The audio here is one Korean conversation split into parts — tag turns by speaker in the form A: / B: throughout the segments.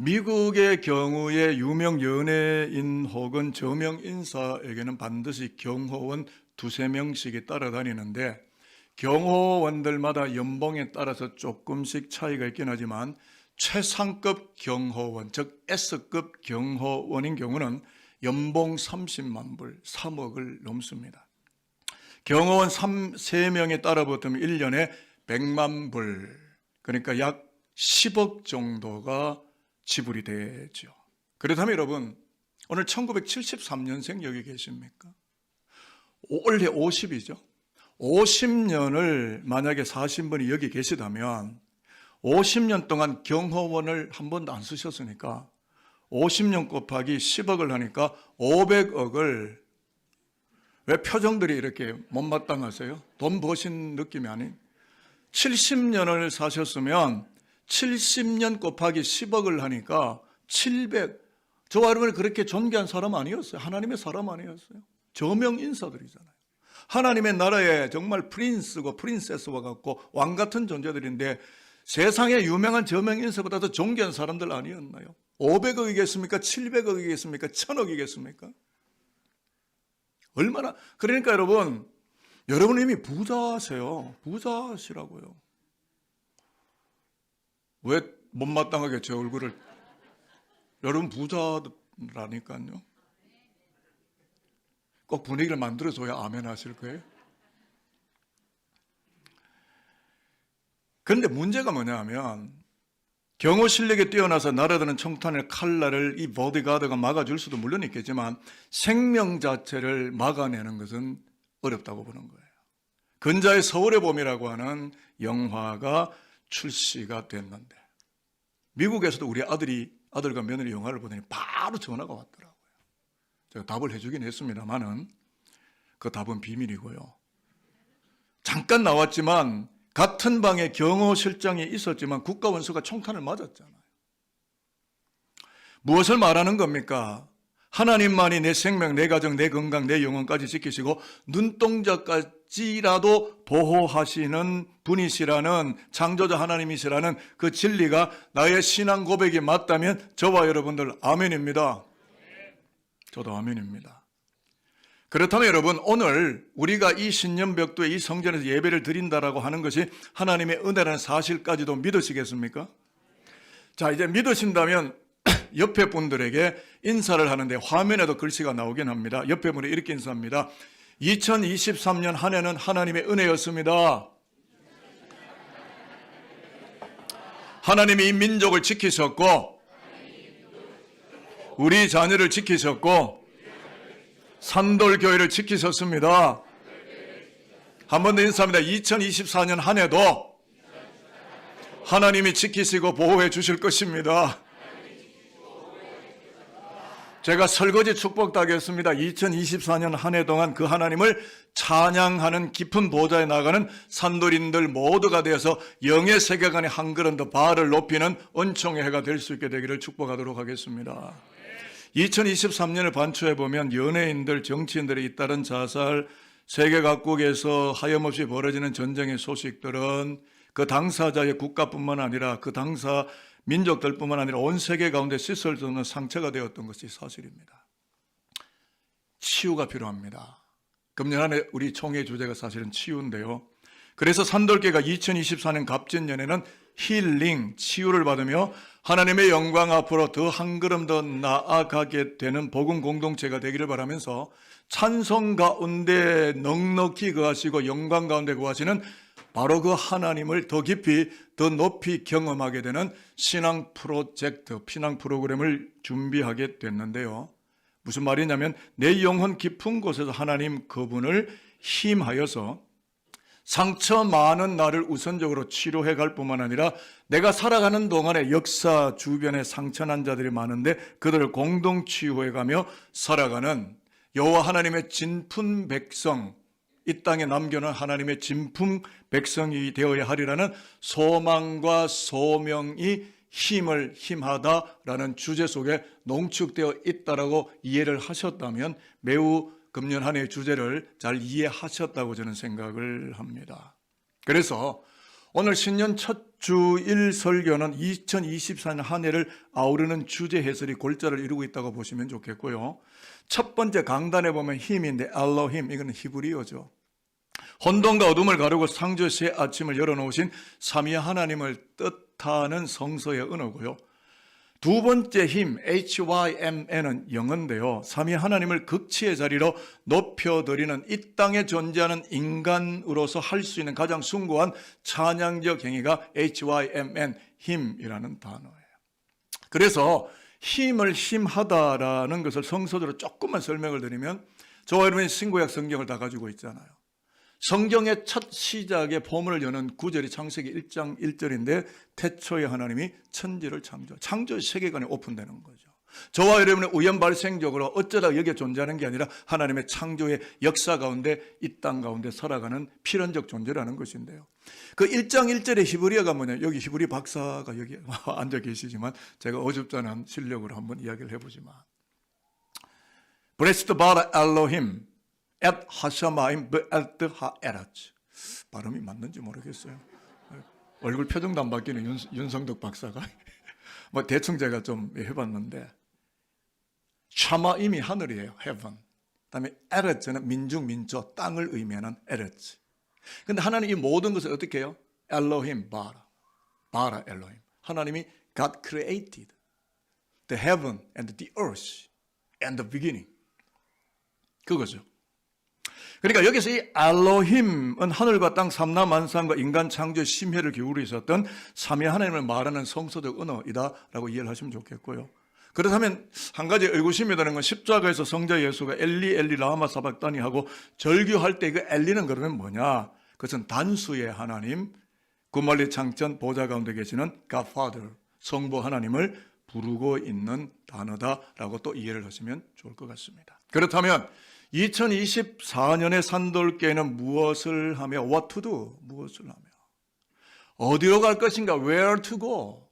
A: 미국의 경우에 유명 연예인 혹은 저명 인사에게는 반드시 경호원 두세 명씩이 따라다니는데 경호원들마다 연봉에 따라서 조금씩 차이가 있긴 하지만 최상급 경호원, 즉 S급 경호원인 경우는 연봉 30만 불, 3억을 넘습니다. 경호원 3명에 따라붙으면 1년에 100만 불, 그러니까 약 10억 정도가 지불이 되죠. 그렇다면 여러분, 오늘 1973년생 여기 계십니까? 올해 50이죠. 50년을 만약에 사신 분이 여기 계시다면 50년 동안 경호원을 한 번도 안 쓰셨으니까 50년 곱하기 10억을 하니까 500억을, 왜 표정들이 이렇게 못마땅하세요? 돈 버신 느낌이 아닌, 70년을 사셨으면 70년 곱하기 10억을 하니까 700, 저와 여러분을 그렇게 존귀한 사람 아니었어요. 하나님의 사람 아니었어요. 저명 인사들이잖아요. 하나님의 나라에 정말 프린스고 프린세스와 같고 왕 같은 존재들인데 세상에 유명한 저명 인사보다 더 존귀한 사람들 아니었나요? 500억이겠습니까? 700억이겠습니까? 1000억이겠습니까? 얼마나, 그러니까 여러분 이미 부자세요. 부자시라고요. 왜 못마땅하게 제 얼굴을, 여러분 부자라니까요. 꼭 분위기를 만들어줘야 아멘 하실 거예요. 그런데 문제가 뭐냐 하면 경호 실력이 뛰어나서 날아드는 총탄의 칼날을 이 보디가드가 막아줄 수도 물론 있겠지만 생명 자체를 막아내는 것은 어렵다고 보는 거예요. 근자의 서울의 봄이라고 하는 영화가 출시가 됐는데 미국에서도 우리 아들과 며느리 영화를 보더니 바로 전화가 왔더라고요. 제가 답을 해주긴 했습니다만은 그 답은 비밀이고요. 잠깐 나왔지만 같은 방에 경호실장이 있었지만 국가원수가 총탄을 맞았잖아요. 무엇을 말하는 겁니까? 하나님만이 내 생명, 내 가정, 내 건강, 내 영혼까지 지키시고 눈동자까지라도 보호하시는 분이시라는, 창조자 하나님이시라는 그 진리가 나의 신앙 고백이 맞다면 저와 여러분들 아멘입니다. 저도 아멘입니다. 그렇다면 여러분, 오늘 우리가 이 신년벽도에 이 성전에서 예배를 드린다라고 하는 것이 하나님의 은혜라는 사실까지도 믿으시겠습니까? 자, 이제 믿으신다면 옆에 분들에게 인사를 하는데 화면에도 글씨가 나오긴 합니다. 옆에 분이 이렇게 인사합니다. 2023년 한 해는 하나님의 은혜였습니다. 하나님이 이 민족을 지키셨고 우리 자녀를 지키셨고 산돌교회를 지키셨습니다. 한 번 더 인사합니다. 2024년 한 해도 하나님이 지키시고 보호해 주실 것입니다. 제가 설거지 축복도 하겠습니다. 2024년 한 해 동안 그 하나님을 찬양하는 깊은 보좌에 나가는 산돌인들 모두가 되어서 영의 세계관의 한 걸음 더 발을 높이는 은총의 해가 될 수 있게 되기를 축복하도록 하겠습니다. 2023년을 반추해보면 연예인들, 정치인들의 잇따른 자살, 세계 각국에서 하염없이 벌어지는 전쟁의 소식들은 그 당사자의 국가뿐만 아니라 그 당사 민족들뿐만 아니라 온 세계 가운데 씻을 수 없는 상처가 되었던 것이 사실입니다. 치유가 필요합니다. 금년 한 해 우리 총회 주제가 사실은 치유인데요. 그래서 산돌교회가 2024년 갑진년에는 힐링, 치유를 받으며 하나님의 영광 앞으로 더 한 걸음 더 나아가게 되는 복음 공동체가 되기를 바라면서 찬송 가운데 넉넉히 거하시고 영광 가운데 거하시는 바로 그 하나님을 더 깊이 더 높이 경험하게 되는 신앙 프로젝트, 신앙 프로그램을 준비하게 됐는데요. 무슨 말이냐면 내 영혼 깊은 곳에서 하나님 그분을 힘하여서 상처 많은 나를 우선적으로 치료해 갈 뿐만 아니라 내가 살아가는 동안에 역사 주변에 상처난 자들이 많은데 그들을 공동 치유해 가며 살아가는 여호와 하나님의 진품 백성, 이 땅에 남겨놓은 하나님의 진품 백성이 되어야 하리라는 소망과 소명이 힘하다라는 주제 속에 농축되어 있다라고 이해를 하셨다면 매우 금년 한 해의 주제를 잘 이해하셨다고 저는 생각을 합니다. 그래서 오늘 신년 첫 주일 설교는 2024년 한 해를 아우르는 주제 해설이 골자를 이루고 있다고 보시면 좋겠고요. 첫 번째 강단에 보면 힘인데 엘로힘, 이거는 히브리어죠. 혼돈과 어둠을 가르고 창조의 새 아침을 열어놓으신 삼위 하나님을 뜻하는 성서의 언어고요. 두 번째 힘 HYMN은 영어인데요. 삼위 하나님을 극치의 자리로 높여드리는 이 땅에 존재하는 인간으로서 할 수 있는 가장 숭고한 찬양적 행위가 HYMN, 힘이라는 단어예요. 그래서 힘을 힘하다라는 것을 성서적으로 조금만 설명을 드리면, 저와 여러분이 신구약 성경을 다 가지고 있잖아요. 성경의 첫 시작의 포문을 여는 구절이 창세기 1장 1절인데 태초에 하나님이 천지를 창조의 세계관이 오픈되는 거죠. 저와 여러분의 우연 발생적으로 어쩌다 여기에 존재하는 게 아니라 하나님의 창조의 역사 가운데 이 땅 가운데 살아가는 필연적 존재라는 것인데요. 그 1장 1절의 히브리어가 뭐냐, 여기 히브리 박사가 여기 앉아 계시지만 제가 어줍잖은 실력으로 한번 이야기를 해보지만, Blessed bar Elohim 앳 하샤마임 베알트 하에라츠, 발음이 맞는지 모르겠어요. 얼굴 표정도 안 바뀌는 윤성덕 박사가 뭐 대충 제가 좀 해봤는데, 샤마임이 하늘이에요, heaven. 그다음에 에르츠는 민중 민족 땅을 의미하는 에르츠. 근데 하나님 이 모든 것을 어떻게 해요? 엘로힘 바라 엘로힘. 하나님이 God created the heaven and the earth and the beginning. 그거죠. 그러니까 여기서 이 엘로힘은 하늘과 땅 삼라만상과 인간 창조의 심혈을 기울여 있었던 삼위 하나님을 말하는 성서적 언어이다라고 이해를 하시면 좋겠고요. 그렇다면 한 가지 의구심이 드는 건, 십자가에서 성자 예수가 엘리 엘리 라마 사박다니 하고 절규할 때 그 엘리는 그러면 뭐냐? 그것은 단수의 하나님, 구말리 창전 보좌 가운데 계시는 God Father, 성부 하나님을 부르고 있는 단어다라고 또 이해를 하시면 좋을 것 같습니다. 그렇다면 2024년의 산돌교회는 무엇을 하며, what to do, 무엇을 하며, 어디로 갈 것인가, where to go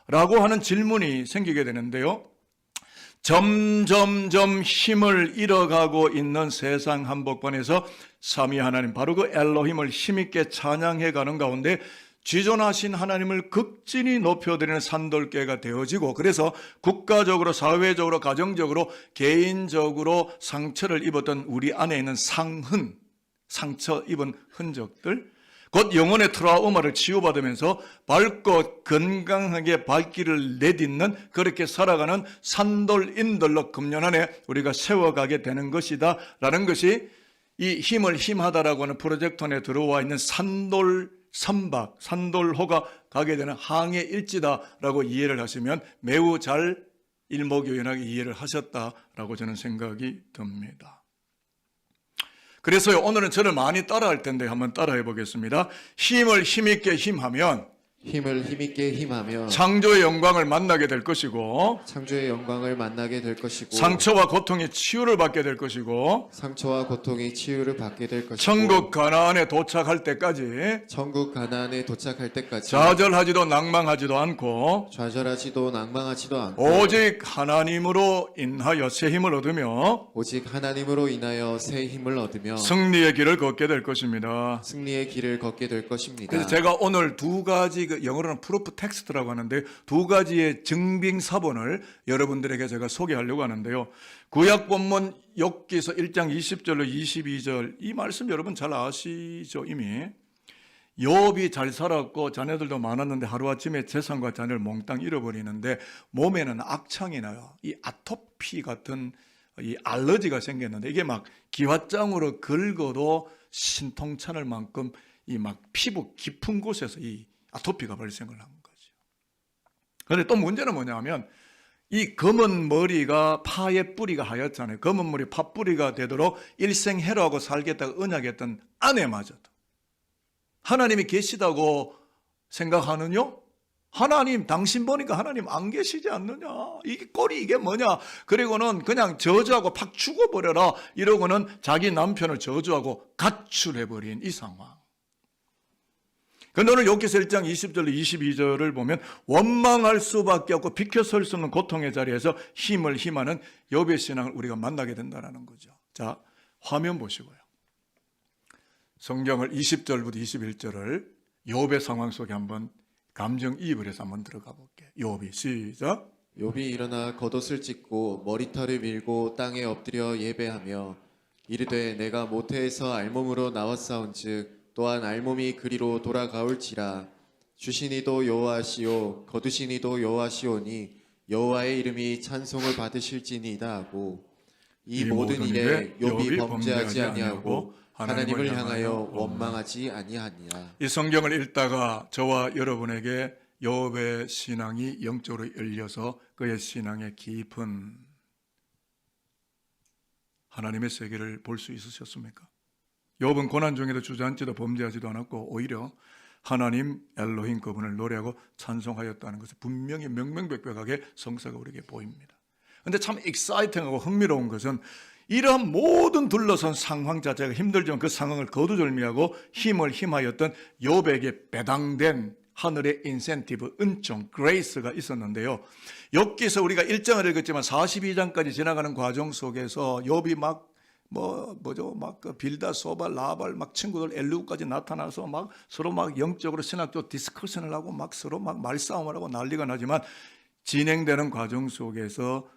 A: 라고 하는 질문이 생기게 되는데요. 점점점 힘을 잃어가고 있는 세상 한복판에서 삼위 하나님, 바로 그 엘로힘을 힘있게 찬양해 가는 가운데 지존하신 하나님을 극진히 높여드리는 산돌교회가 되어지고, 그래서 국가적으로, 사회적으로, 가정적으로, 개인적으로 상처를 입었던 우리 안에 있는 상처 입은 흔적들, 곧 영혼의 트라우마를 치유받으면서 밝고 건강하게 발길을 내딛는, 그렇게 살아가는 산돌인들로 금년 안에 우리가 세워가게 되는 것이다 라는 것이 이 힘을 힘하다라고 하는 프로젝트 안에 들어와 있는 산돌호가 가게 되는 항해 일지다라고 이해를 하시면 매우 잘 일목요연하게 이해를 하셨다라고 저는 생각이 듭니다. 그래서요, 오늘은 저를 많이 따라할 텐데 한번 따라해 보겠습니다. 힘을 힘있게 힘하면 창조의 영광을 만나게 될 것이고,
B: 창조의 영광을 만나게 될 것이고,
A: 상처와 고통이 치유를 받게 될 것이고,
B: 상처와 고통이 치유를 받게 될 것이고,
A: 천국 가나안에 도착할 때까지 좌절하지도 낭망하지도 않고 오직 하나님으로 인하여 새 힘을 얻으며 승리의 길을 걷게 될 것입니다. 그래서 제가 오늘 두 가지, 영어로는 프루프 텍스트라고 하는데, 두 가지의 증빙 사본을 여러분들에게 제가 소개하려고 하는데요. 구약 본문 욥기서 1장 20절로 22절, 이 말씀 여러분 잘 아시죠? 이미 욥이 잘 살았고 자녀들도 많았는데 하루아침에 재산과 자녀를 몽땅 잃어버리는데 몸에는 악창이 나요. 이 아토피 같은 이 알러지가 생겼는데, 이게 막 기왓장으로 긁어도 신통찮을 만큼 이 막 피부 깊은 곳에서 이 아토피가 발생을 한 거죠. 그런데 또 문제는 뭐냐면, 이 검은 머리가 파의 뿌리가 하였잖아요. 검은 머리 팥뿌리가 되도록 일생해로하고 살겠다고 언약했던 아내마저도 하나님이 계시다고 생각하느냐? 하나님, 당신 보니까 하나님 안 계시지 않느냐? 이게 꼴이 이게 뭐냐? 그리고는 그냥 저주하고 팍 죽어버려라 이러고는 자기 남편을 저주하고 가출해버린 이 상황. 그런데 오늘 욥기서 1장 20절로 22절을 보면 원망할 수밖에 없고 비켜설 수 없는 고통의 자리에서 힘을 힘하는 욥의 신앙을 우리가 만나게 된다는 거죠. 자, 화면 보시고요. 성경을 20절부터 21절을 욥의 상황 속에 한번 감정이입을 해서 한번 들어가 볼게. 욥이 시작.
B: 욥이 일어나 겉옷을 찢고 머리털을 밀고 땅에 엎드려 예배하며 이르되 내가 모태에서 알몸으로 나왔사온즉 또한 알몸이 그리로 돌아가올지라. 주시니도 여호와시오 거두시니도 여호와시오니 여호와의 이름이 찬송을 받으실지니이다 하고 이 모든 일에 욥이 범죄하지 아니하고 하나님을 향하여 원망하지 아니하니라.
A: 이 성경을 읽다가 저와 여러분에게 욥의 신앙이 영적으로 열려서 그의 신앙의 깊은 하나님의 세계를 볼 수 있으셨습니까? 욥은 고난 중에도 주저앉지도 범죄하지도 않았고 오히려 하나님 엘로힘 그분을 노래하고 찬송하였다는 것을 분명히 명명백백하게 성서가 우리에게 보입니다. 그런데 참 익사이팅하고 흥미로운 것은 이러한 모든 둘러선 상황 자체가 힘들지만 그 상황을 거두절미하고 힘을 힘하였던 욥에게 배당된 하늘의 인센티브, 은총, 그레이스가 있었는데요. 욥기서 우리가 1장을 읽었지만 42장까지 지나가는 과정 속에서 욥이 막 빌다, 소발, 라발 막 친구들 엘리후까지 나타나서 막 서로 막 영적으로 신학적 디스커션을 하고 막 서로 막 말싸움을 하고 난리가 나지만 진행되는 과정 속에서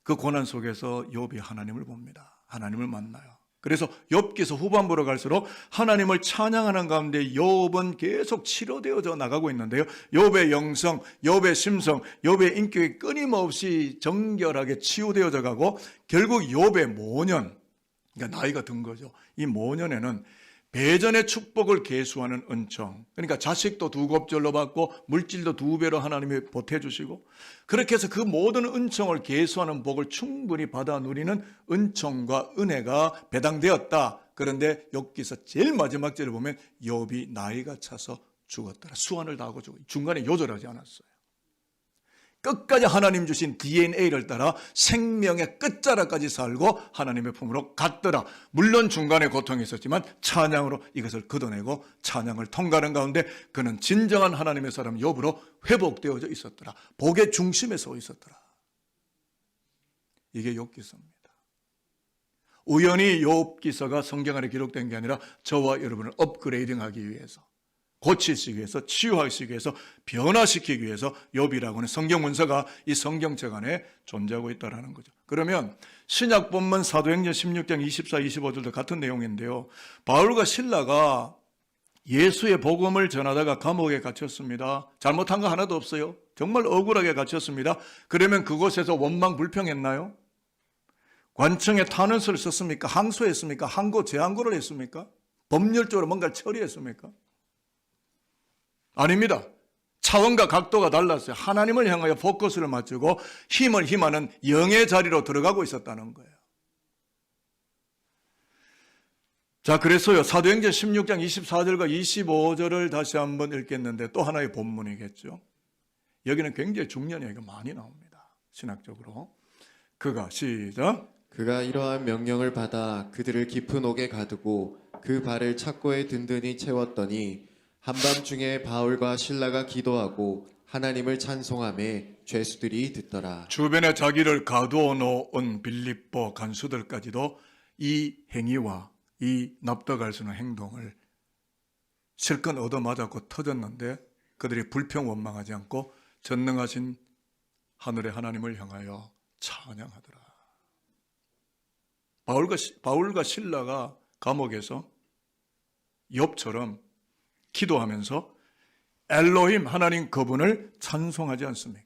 A: 그 고난 속에서 욥이 하나님을 봅니다. 하나님을 만나요. 그래서 욥기서 후반부로 갈수록 하나님을 찬양하는 가운데 욥은 계속 치료되어져 나가고 있는데요. 욥의 영성, 욥의 심성, 욥의 인격이 끊임없이 정결하게 치유되어져 가고 결국 욥의 모년, 그러니까 나이가 든 거죠. 이 모년에는 배전의 축복을 계수하는 은총, 그러니까 자식도 2곱절로 받고 물질도 2배로 하나님이 보태주시고 그렇게 해서 그 모든 은총을 계수하는 복을 충분히 받아 누리는 은총과 은혜가 배당되었다. 그런데 욥기서 제일 마지막 절을 보면 욥이 나이가 차서 죽었더라. 수완을 다하고 죽어. 중간에 요절하지 않았어요. 끝까지 하나님 주신 DNA를 따라 생명의 끝자락까지 살고 하나님의 품으로 갔더라. 물론 중간에 고통이 있었지만 찬양으로 이것을 걷어내고 찬양을 통과하는 가운데 그는 진정한 하나님의 사람 욥으로 회복되어져 있었더라. 복의 중심에 서 있었더라. 이게 욥기서입니다. 우연히 욥기서가 성경 안에 기록된 게 아니라 저와 여러분을 업그레이딩하기 위해서, 고치시기 위해서, 치유하시기 위해서, 변화시키기 위해서 욥이라고 하는 성경 문서가 이 성경책 안에 존재하고 있다는 거죠. 그러면 신약 본문 사도행전 16장 24, 25절도 같은 내용인데요. 바울과 실라가 예수의 복음을 전하다가 감옥에 갇혔습니다. 잘못한 거 하나도 없어요. 정말 억울하게 갇혔습니다. 그러면 그곳에서 원망 불평했나요? 관청에 탄원서를 썼습니까? 항소했습니까? 항고, 재항고를 했습니까? 법률적으로 뭔가를 처리했습니까? 아닙니다. 차원과 각도가 달랐어요. 하나님을 향하여 포커스를 맞추고 힘을 힘하는 영의 자리로 들어가고 있었다는 거예요. 자, 그래서요, 사도행전 16장 24절과 25절을 다시 한번 읽겠는데 또 하나의 본문이겠죠. 여기는 굉장히 중요한 얘기가 많이 나옵니다. 신학적으로. 그가 시작.
B: 그가 이러한 명령을 받아 그들을 깊은 옥에 가두고 그 발을 착고에 든든히 채웠더니 한밤중에 바울과 실라가 기도하고 하나님을 찬송하며 죄수들이 듣더라.
A: 주변에 자기를 가두어 놓은 빌립보 간수들까지도 이 행위와 이 납득할 수 있는 행동을 실컷 얻어맞았고 터졌는데 그들이 불평 원망하지 않고 전능하신 하늘의 하나님을 향하여 찬양하더라. 바울과 실라가 감옥에서 욥처럼 기도하면서 엘로힘 하나님 그분을 찬송하지 않습니까?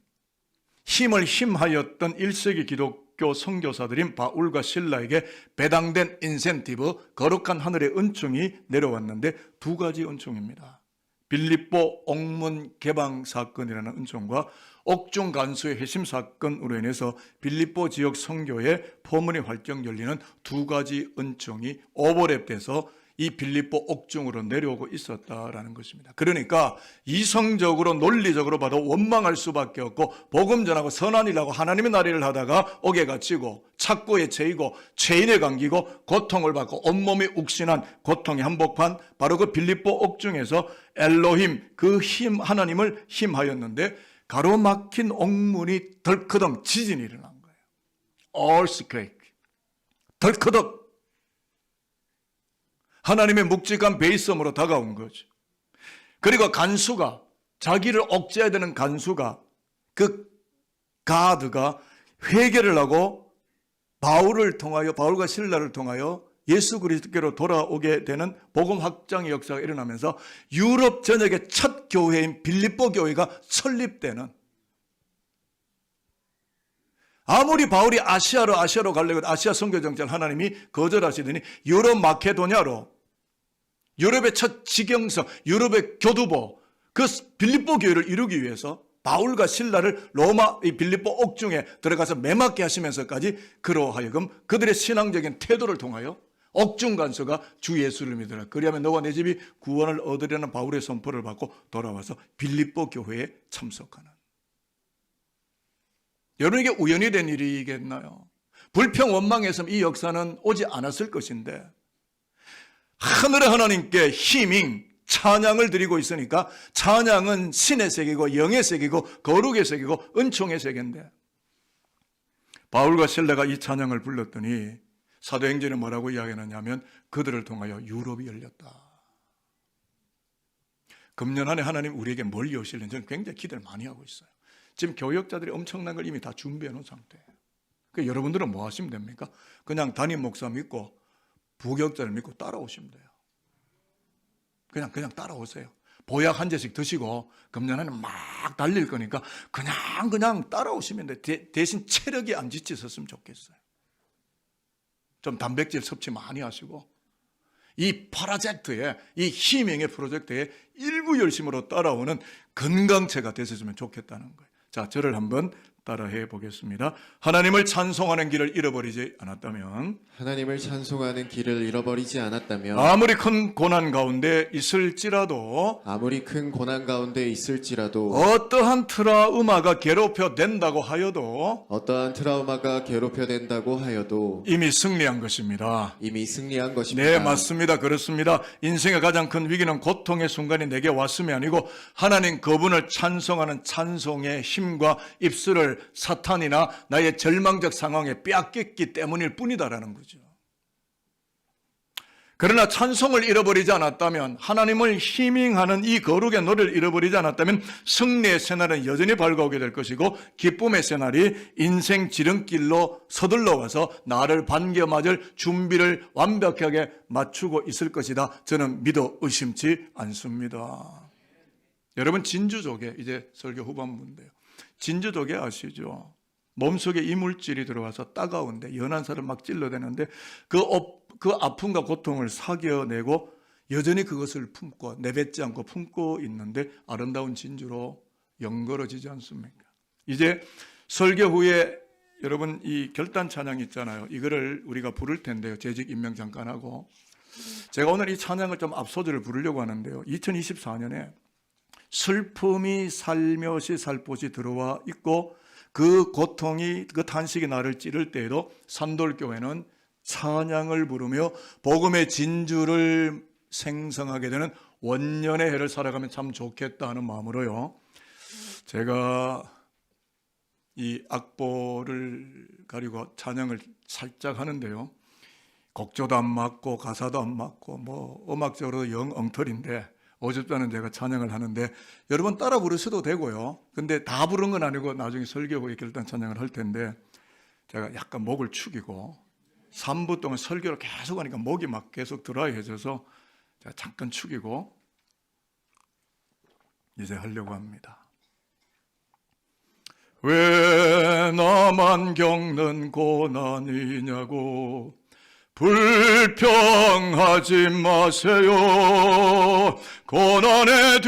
A: 힘을 힘하였던 1세기 기독교 선교사들인 바울과 실라에게 배당된 인센티브, 거룩한 하늘의 은총이 내려왔는데 두 가지 은총입니다. 빌립보 옥문 개방 사건이라는 은총과 옥중 간수의 회심 사건으로 인해서 빌립보 지역 선교의 포문이 활짝 열리는 두 가지 은총이 오버랩돼서 이 빌립보 옥중으로 내려오고 있었다라는 것입니다. 그러니까 이성적으로 논리적으로 봐도 원망할 수밖에 없고 복음 전하고 선한 일하고 하나님의 나라를 하다가 옥에 갇히고 착고에 채이고 죄인에 감기고 고통을 받고 온몸이 욱신한 고통의 한복판 바로 그 빌립보 옥중에서 엘로힘 그 힘 하나님을 힘하였는데 가로막힌 옥문이 덜커덩 지진이 일어난 거예요. earthquake. 덜커덩 하나님의 묵직한 베이스음으로 다가온 거죠. 그리고 간수가, 자기를 억제해야 되는 간수가, 그 가드가 회개를 하고 바울과 실라를 통하여 예수 그리스도께로 돌아오게 되는 복음 확장의 역사가 일어나면서 유럽 전역의 첫 교회인 빌립보 교회가 설립되는, 아무리 바울이 아시아로 가려고 아시아 선교 정책을 하나님이 거절하시더니 유럽 마케도냐로, 유럽의 첫 지경성, 유럽의 교두보, 그 빌립보 교회를 이루기 위해서 바울과 실라를 로마 이 빌립보 옥중에 들어가서 매맞게 하시면서까지 그로 하여금 그들의 신앙적인 태도를 통하여 옥중 간수가 주 예수를 믿으라, 그리하면 너와 내 집이 구원을 얻으려는 바울의 선포를 받고 돌아와서 빌립보 교회에 참석하는, 여러분에게 우연히 된 일이겠나요? 불평 원망에서 이 역사는 오지 않았을 것인데 하늘의 하나님께 힘인 찬양을 드리고 있으니까, 찬양은 신의 세계고 영의 세계고 거룩의 세계고 은총의 세계인데, 바울과 실라가 이 찬양을 불렀더니 사도행전에 뭐라고 이야기하느냐면 그들을 통하여 유럽이 열렸다. 금년 안에 하나님 우리에게 뭘 여실는지 저는 굉장히 기대를 많이 하고 있어요. 지금 교역자들이 엄청난 걸 이미 다 준비해 놓은 상태예요. 그러니까 여러분들은 뭐 하시면 됩니까? 그냥 담임 목사 믿고 부교역자를 믿고 따라오시면 돼요. 그냥 따라오세요. 보약 한 잔씩 드시고 금년 안에 막 달릴 거니까 그냥 따라오시면 돼요. 대신 체력이 안 지치셨으면 좋겠어요. 좀 단백질 섭취 많이 하시고 이 프로젝트에, 이 희명의 프로젝트에 일부 열심으로 따라오는 건강체가 되셨으면 좋겠다는 거예요. 자, 저를 한번 따라해 보겠습니다. 하나님을 찬송하는 길을 잃어버리지 않았다면,
B: 하나님을 찬송하는 길을 잃어버리지 않았다면,
A: 아무리 큰 고난 가운데 있을지라도,
B: 아무리 큰 고난 가운데 있을지라도,
A: 어떠한 트라우마가 괴롭혀댄다고 하여도
B: 어떠한 트라우마가 괴롭혀댄다고 하여도
A: 이미 승리한 것입니다.
B: 이미 승리한 것입니다.
A: 네, 맞습니다. 그렇습니다. 인생의 가장 큰 위기는 고통의 순간이 내게 왔음이 아니고 하나님 그분을 찬송하는 찬송의 힘과 입술을 사탄이나 나의 절망적 상황에 빼앗겼기 때문일 뿐이다라는 거죠. 그러나 찬송을 잃어버리지 않았다면, 하나님을 희밍하는 이 거룩의 노래를 잃어버리지 않았다면 승리의 새날은 여전히 밝아오게 될 것이고, 기쁨의 새날이 인생 지름길로 서둘러 와서 나를 반겨맞을 준비를 완벽하게 맞추고 있을 것이다. 저는 믿어 의심치 않습니다. 여러분, 진주조개, 이제 설교 후반부인데요. 진주조개 아시죠? 몸속에 이물질이 들어와서 따가운데 연한 살을 막 찔러대는데 그 아픔과 고통을 사겨내고 여전히 그것을 품고 내뱉지 않고 품고 있는데 아름다운 진주로 연걸어지지 않습니까? 이제 설교 후에 여러분 이 결단 찬양 있잖아요. 이거를 우리가 부를 텐데요. 재직 임명 잠깐 하고, 제가 오늘 이 찬양을 좀 앞소절을 부르려고 하는데요. 2024년에 슬픔이 살며시 살포시 들어와 있고 그 고통이, 그 탄식이 나를 찌를 때에도 산돌교회는 찬양을 부르며 복음의 진주를 생성하게 되는 원년의 해를 살아가면 참 좋겠다 하는 마음으로요, 제가 이 악보를 가리고 찬양을 살짝 하는데요, 곡조도 안 맞고 가사도 안 맞고 뭐 음악적으로 영 엉터리인데 어줍잖은 제가 찬양을 하는데 여러분 따라 부르셔도 되고요. 근데 다 부른 건 아니고 나중에 설교 후에 결단 찬양을 할 텐데 제가 약간 목을 축이고 3부 동안 설교를 계속 하니까 목이 막 계속 드라이해져서 제가 잠깐 축이고 이제 하려고 합니다. 왜 나만 겪는 고난이냐고 불평하지 마세요. 고난의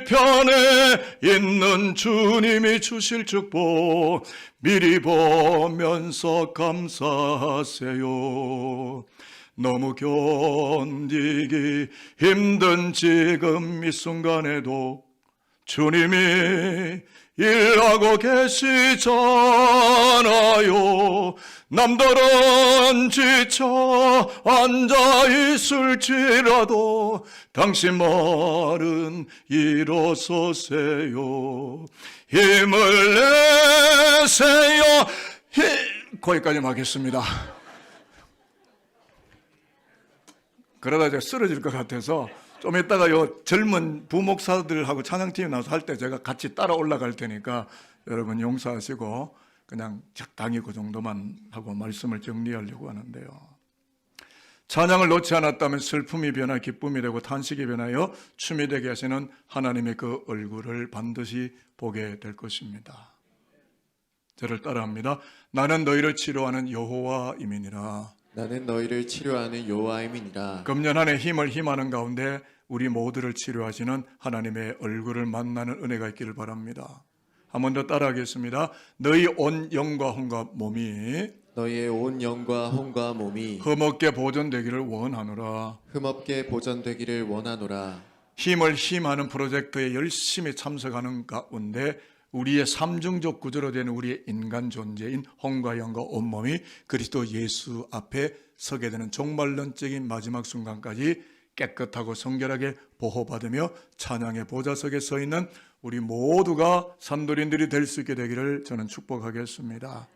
A: 뒤편에 있는 주님이 주실 축복 미리 보면서 감사하세요. 너무 견디기 힘든 지금 이 순간에도 주님이 일하고 계시잖아요. 남들은 지쳐 앉아 있을지라도 당신 말은 일어서세요. 힘을 내세요. 거기까지만 하겠습니다. 그러다 제가 쓰러질 것 같아서 좀 이따가 요 젊은 부목사들하고 찬양팀이 나와서 할 때 제가 같이 따라 올라갈 테니까 여러분 용서하시고 그냥 적당히 그 정도만 하고 말씀을 정리하려고 하는데요. 찬양을 놓지 않았다면 슬픔이 변화 기쁨이 되고 탄식이 변하여 춤이 되게 하시는 하나님의 그 얼굴을 반드시 보게 될 것입니다. 저를 따라합니다. 나는 너희를 치료하는 여호와임이니라.
B: 나는 너희를 치료하는 여호와임이니라.
A: 금년 한 해 힘을 힘하는 가운데 우리 모두를 치료하시는 하나님의 얼굴을 만나는 은혜가 있기를 바랍니다. 한 번 더 따라하겠습니다. 너희 온 영과 혼과 몸이
B: 너희의 온 영과 혼과 몸이
A: 흠없게 보존되기를 원하노라.
B: 흠없게 보존되기를 원하노라.
A: 힘을 힘하는 프로젝트에 열심히 참석하는 가운데 우리의 삼중적 구조로 된 우리의 인간 존재인 혼과 영과 온몸이 그리스도 예수 앞에 서게 되는 종말론적인 마지막 순간까지 깨끗하고 성결하게 보호받으며 찬양의 보좌석에 서 있는 우리 모두가 산도린들이 될 수 있게 되기를 저는 축복하겠습니다.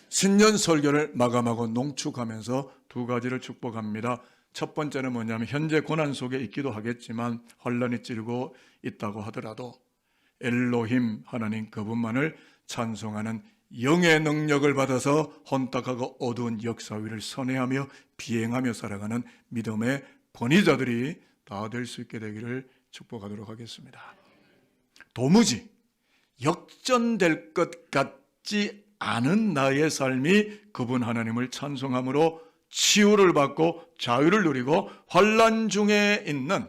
A: 신년 설교를 마감하고 농축하면서 두 가지를 축복합니다. 첫 번째는 뭐냐면 현재 고난 속에 있기도 하겠지만 혼란이 찌르고 있다고 하더라도 엘로힘 하나님 그분만을 찬송하는 영의 능력을 받아서 혼탁하고 어두운 역사 위를 선회하며 비행하며 살아가는 믿음의 권위자들이 다 될 수 있게 되기를 축복하도록 하겠습니다. 도무지 역전될 것 같지 않은 나의 삶이 그분 하나님을 찬송함으로 치유를 받고 자유를 누리고 환난 중에 있는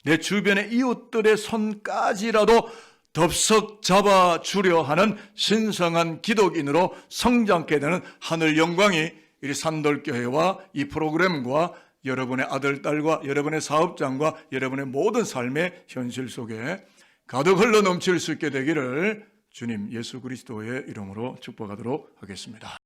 A: 내 주변의 이웃들의 손까지라도 덥석 잡아주려 하는 신성한 기독인으로 성장케 되는 하늘 영광이 이 산돌교회와 이 프로그램과 여러분의 아들, 딸과 여러분의 사업장과 여러분의 모든 삶의 현실 속에 가득 흘러 넘칠 수 있게 되기를 주님 예수 그리스도의 이름으로 축복하도록 하겠습니다.